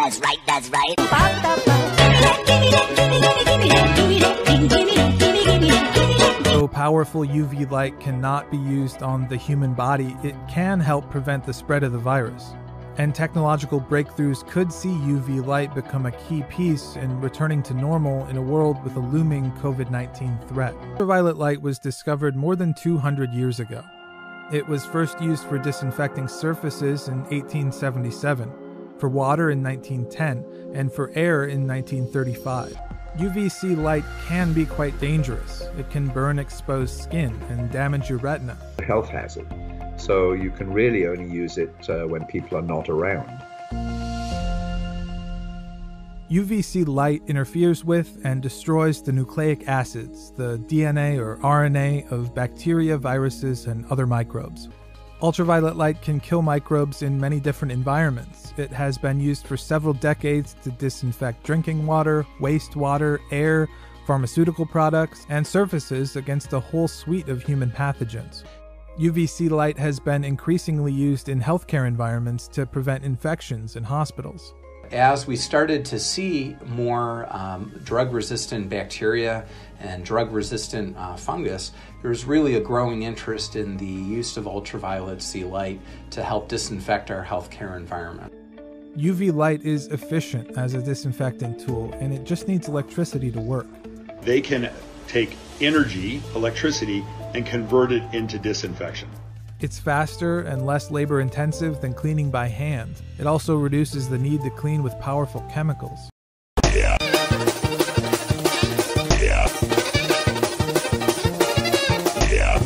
That's right, that's right. Though powerful UV light cannot be used on the human body, it can help prevent the spread of the virus. And technological breakthroughs could see UV light become a key piece in returning to normal in a world with a looming COVID-19 threat. Ultraviolet light was discovered more than 200 years ago. It was first used for disinfecting surfaces in 1877, for water in 1910, and for air in 1935. UVC light can be quite dangerous. It can burn exposed skin and damage your retina. A health hazard. So you can really only use it when people are not around. UVC light interferes with and destroys the nucleic acids, the DNA or RNA of bacteria, viruses, and other microbes. Ultraviolet light can kill microbes in many different environments. It has been used for several decades to disinfect drinking water, wastewater, air, pharmaceutical products, and surfaces against a whole suite of human pathogens. UVC light has been increasingly used in healthcare environments to prevent infections in hospitals. As we started to see more drug-resistant bacteria and drug-resistant fungus, there's really a growing interest in the use of ultraviolet C light to help disinfect our healthcare environment. UV light is efficient as a disinfectant tool, and it just needs electricity to work. They can take energy, electricity, and convert it into disinfection. It's faster and less labor-intensive than cleaning by hand. It also reduces the need to clean with powerful chemicals. Yeah. Yeah. Yeah.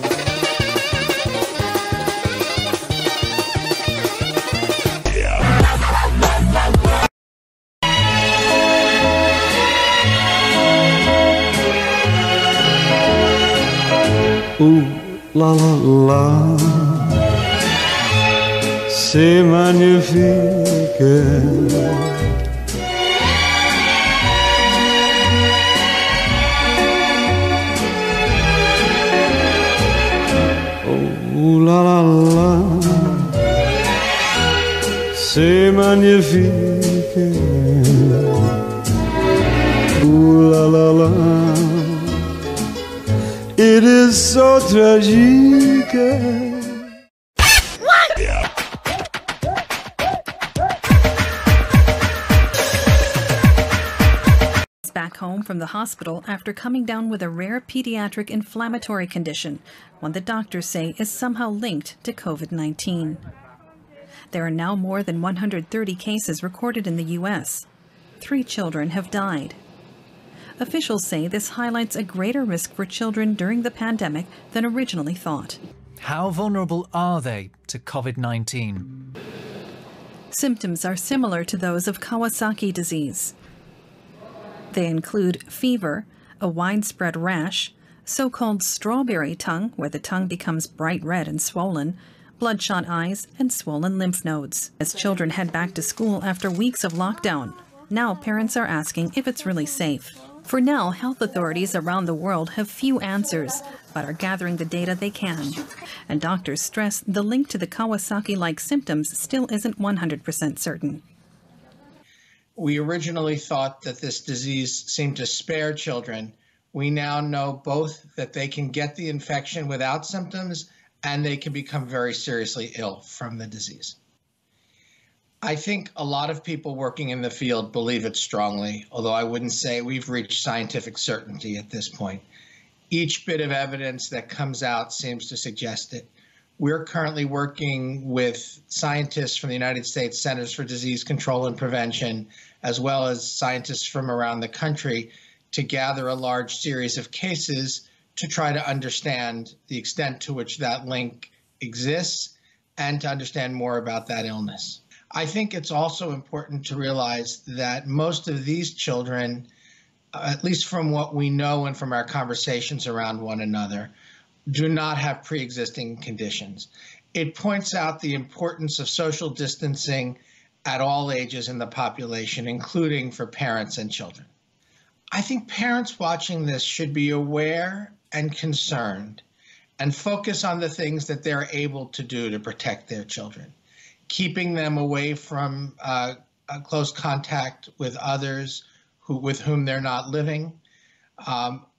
Ooh, la la la, c'est magnifique. Oh, la la la, c'est magnifique. Ooh, la la la. It is so tragique. What? Yeah. Back home from the hospital after coming down with a rare pediatric inflammatory condition, one that doctors say is somehow linked to COVID-19. There are now more than 130 cases recorded in the U.S. 3 children have died. Officials say this highlights a greater risk for children during the pandemic than originally thought. How vulnerable are they to COVID-19? Symptoms are similar to those of Kawasaki disease. They include fever, a widespread rash, so-called strawberry tongue, where the tongue becomes bright red and swollen, bloodshot eyes, and swollen lymph nodes. As children head back to school after weeks of lockdown, now parents are asking if it's really safe. For now, health authorities around the world have few answers, but are gathering the data they can. And doctors stress the link to the Kawasaki-like symptoms still isn't 100% certain. We originally thought that this disease seemed to spare children. We now know both that they can get the infection without symptoms and they can become very seriously ill from the disease. I think a lot of people working in the field believe it strongly, although I wouldn't say we've reached scientific certainty at this point. Each bit of evidence that comes out seems to suggest it. We're currently working with scientists from the United States Centers for Disease Control and Prevention, as well as scientists from around the country, to gather a large series of cases to try to understand the extent to which that link exists and to understand more about that illness. I think it's also important to realize that most of these children, at least from what we know and from our conversations around one another, do not have pre-existing conditions. It points out the importance of social distancing at all ages in the population, including for parents and children. I think parents watching this should be aware and concerned and focus on the things that they're able to do to protect their children. Keeping them away from close contact with others with whom they're not living,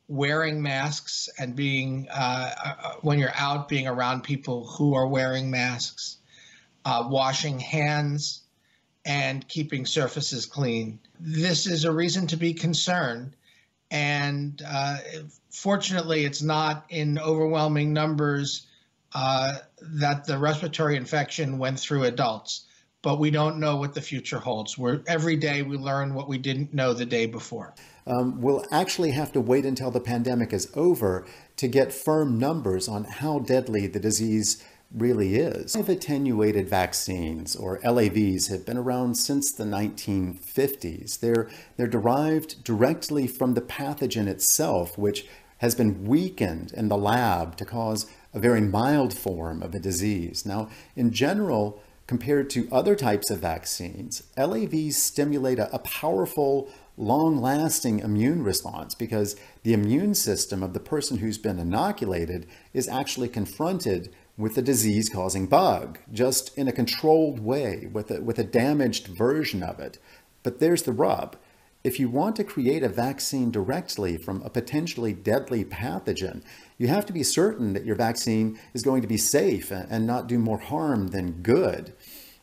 wearing masks and being, when you're out, being around people who are wearing masks, washing hands, and keeping surfaces clean. This is a reason to be concerned. And fortunately, it's not in overwhelming numbers that the respiratory infection went through adults. But we don't know what the future holds. Every day we learn what we didn't know the day before. We'll actually have to wait until the pandemic is over to get firm numbers on how deadly the disease really is. Live attenuated vaccines, or LAVs, have been around since the 1950s. They're derived directly from the pathogen itself, which has been weakened in the lab to cause a very mild form of a disease. Now, in general, compared to other types of vaccines, LAVs stimulate a powerful, long-lasting immune response because the immune system of the person who's been inoculated is actually confronted with the disease-causing bug, just in a controlled way, with a damaged version of it. But there's the rub. If you want to create a vaccine directly from a potentially deadly pathogen, you have to be certain that your vaccine is going to be safe and not do more harm than good.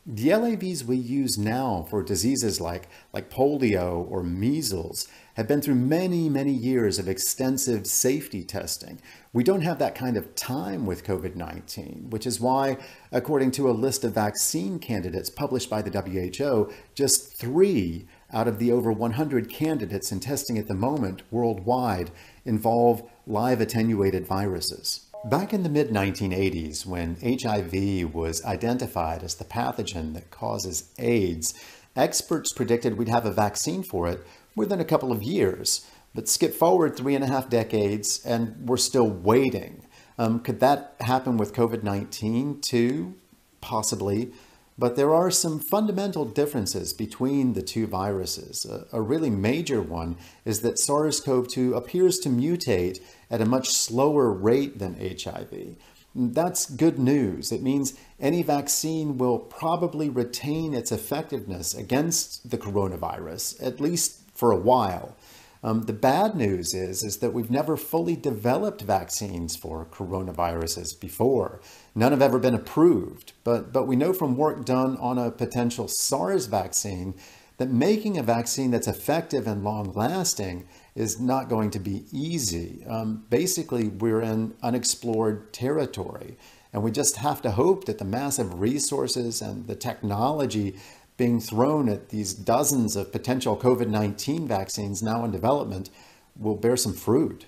The LAVs we use now for diseases like polio or measles have been through many, many years of extensive safety testing. We don't have that kind of time with COVID-19, which is why, according to a list of vaccine candidates published by the WHO, just 3 out of the over 100 candidates in testing at the moment worldwide involve live attenuated viruses. Back in the mid-1980s, when HIV was identified as the pathogen that causes AIDS, experts predicted we'd have a vaccine for it within a couple of years. But skip forward 3.5 decades and we're still waiting. Could that happen with COVID-19 too? Possibly. But there are some fundamental differences between the two viruses. A really major one is that SARS-CoV-2 appears to mutate at a much slower rate than HIV. That's good news. It means any vaccine will probably retain its effectiveness against the coronavirus, at least for a while. The bad news is that we've never fully developed vaccines for coronaviruses before. None have ever been approved, but we know from work done on a potential SARS vaccine that making a vaccine that's effective and long-lasting is not going to be easy. Basically, we're in unexplored territory, and we just have to hope that the massive resources and the technology being thrown at these dozens of potential COVID-19 vaccines now in development will bear some fruit.